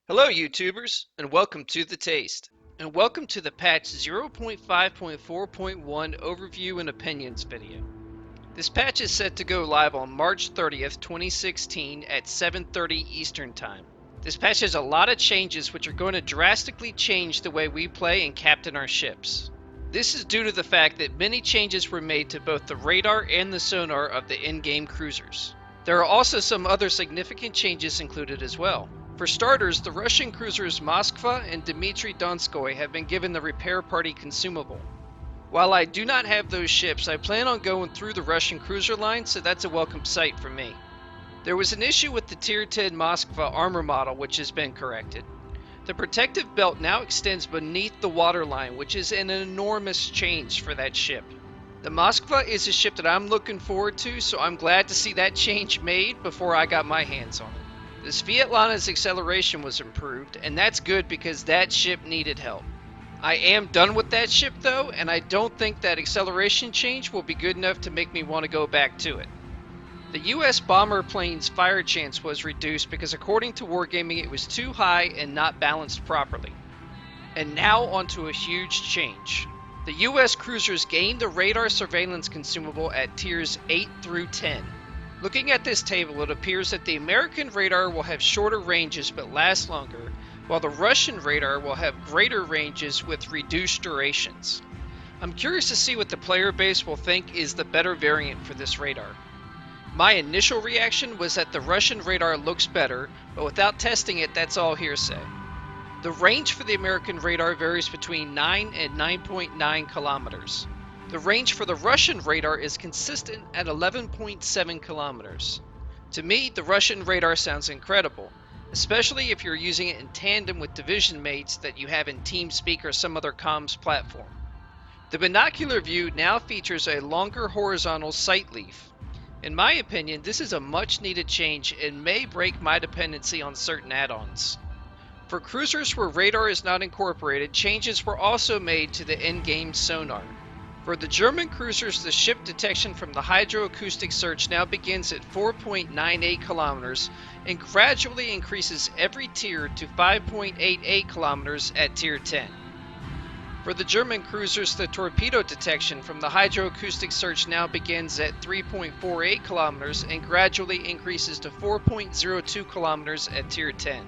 Hello YouTubers, and welcome to The Taste. And welcome to the patch 0.5.4.1 overview and opinions video. This patch is set to go live on March 30th, 2016 at 7:30 Eastern Time. This patch has a lot of changes which are going to drastically change the way we play and captain our ships. This is due to the fact that many changes were made to both the radar and the sonar of the in-game cruisers. There are also some other significant changes included as well. For starters, the Russian cruisers Moskva and Dmitry Donskoy have been given the repair party consumable. While I do not have those ships, I plan on going through the Russian cruiser line, so that's a welcome sight for me. There was an issue with the Tier 10 Moskva armor model which has been corrected. The protective belt now extends beneath the waterline, which is an enormous change for that ship. The Moskva is a ship that I'm looking forward to, so I'm glad to see that change made before I got my hands on it. The Svietlana's acceleration was improved, and that's good because that ship needed help. I am done with that ship though, and I don't think that acceleration change will be good enough to make me want to go back to it. The US bomber plane's fire chance was reduced because according to Wargaming it was too high and not balanced properly. And now onto a huge change. The US cruisers gained the radar surveillance consumable at tiers 8 through 10. Looking at this table, it appears that the American radar will have shorter ranges but last longer, while the Russian radar will have greater ranges with reduced durations. I'm curious to see what the player base will think is the better variant for this radar. My initial reaction was that the Russian radar looks better, but without testing it, that's all hearsay. The range for the American radar varies between 9 and 9.9 kilometers. The range for the Russian radar is consistent at 11.7 kilometers. To me, the Russian radar sounds incredible, especially if you're using it in tandem with division mates that you have in TeamSpeak or some other comms platform. The binocular view now features a longer horizontal sight leaf. In my opinion, this is a much needed change and may break my dependency on certain add-ons. For cruisers where radar is not incorporated, changes were also made to the in-game sonar. For the German cruisers, the ship detection from the hydroacoustic search now begins at 4.98 kilometers and gradually increases every tier to 5.88 kilometers at tier 10. For the German cruisers, the torpedo detection from the hydroacoustic search now begins at 3.48 kilometers and gradually increases to 4.02 kilometers at tier 10.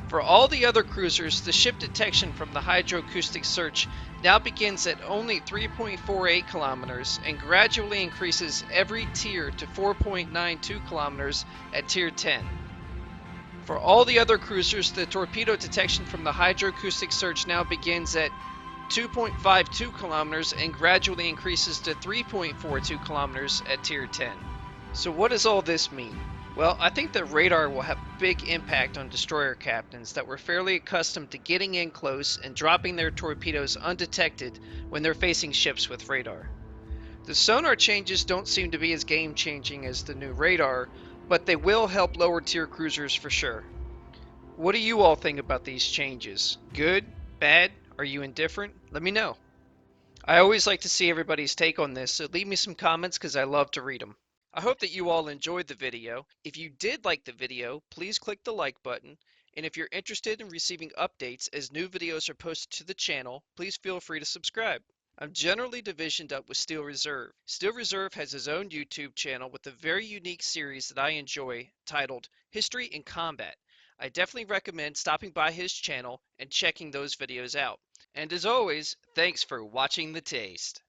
For all the other cruisers, the ship detection from the hydroacoustic search now begins at only 3.48 kilometers and gradually increases every tier to 4.92 kilometers at tier 10. For all the other cruisers, the torpedo detection from the hydroacoustic search now begins at 2.52 kilometers and gradually increases to 3.42 kilometers at tier 10. So what does all this mean? Well, I think that radar will have a big impact on destroyer captains that were fairly accustomed to getting in close and dropping their torpedoes undetected when they're facing ships with radar. The sonar changes don't seem to be as game-changing as the new radar, but they will help lower tier cruisers for sure. What do you all think about these changes? Good? Bad? Are you indifferent? Let me know. I always like to see everybody's take on this, so leave me some comments because I love to read them. I hope that you all enjoyed the video. If you did like the video, please click the like button. And if you're interested in receiving updates as new videos are posted to the channel, please feel free to subscribe. I'm generally divisioned up with Steel Reserve. Steel Reserve has his own YouTube channel with a very unique series that I enjoy titled History in Combat. I definitely recommend stopping by his channel and checking those videos out. And as always, thanks for watching The Taste.